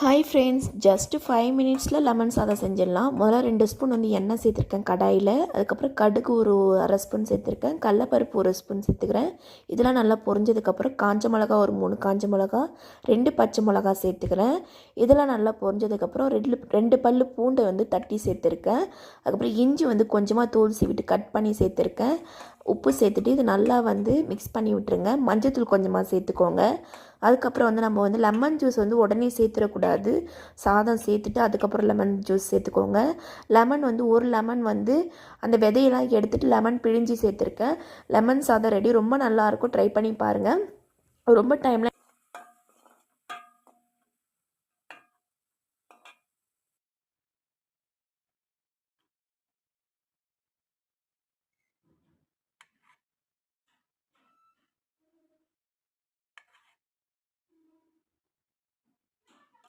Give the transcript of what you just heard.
Hi friends, just 5 மினிட்ஸில் lemon சாதம் செஞ்சிடலாம். முதல்ல 2 ஸ்பூன் எண்ணெய் சேர்த்துருக்கேன் கடாயில். அதுக்கப்புறம் கடுகு ஒரு அரை ஸ்பூன் சேர்த்துருக்கேன். கடலப்பருப்பு ஒரு ஸ்பூன் சேர்த்துக்கிறேன். இதெல்லாம் நல்லா பொரிஞ்சதுக்கப்புறம் காஞ்ச மிளகா ஒரு 3 காஞ்ச மிளகா, 2 பச்சை மிளகா சேர்த்துக்கிறேன். இதெல்லாம் நல்லா பொரிஞ்சதுக்கப்புறம் ரெண்டு பல்லு பூண்டை தட்டி சேர்த்துருக்கேன். அதுக்கப்புறம் இஞ்சி கொஞ்சமாக தோல் சீவிட்டு கட் பண்ணி சேர்த்துருக்கேன். உப்பு சேர்த்துட்டு இது நல்லா மிக்ஸ் பண்ணி விட்டுருங்க. மஞ்சத்தூள் கொஞ்சமாக சேர்த்துக்கோங்க. அதுக்கப்புறம் நம்ம லெமன் ஜூஸ் உடனே சேர்த்துடக்கூடாது. சாதம் சேர்த்துட்டு அதுக்கப்புறம் லெமன் ஜூஸ் சேர்த்துக்கோங்க. லெமன் ஒரு லெமன் அந்த விதையெல்லாம் எடுத்துகிட்டு லெமன் பிழிஞ்சி சேர்த்துருக்கேன். லெமன் சாதம் ரெடி. ரொம்ப நல்லாயிருக்கும், ட்ரை பண்ணி பாருங்கள். ரொம்ப டைமில்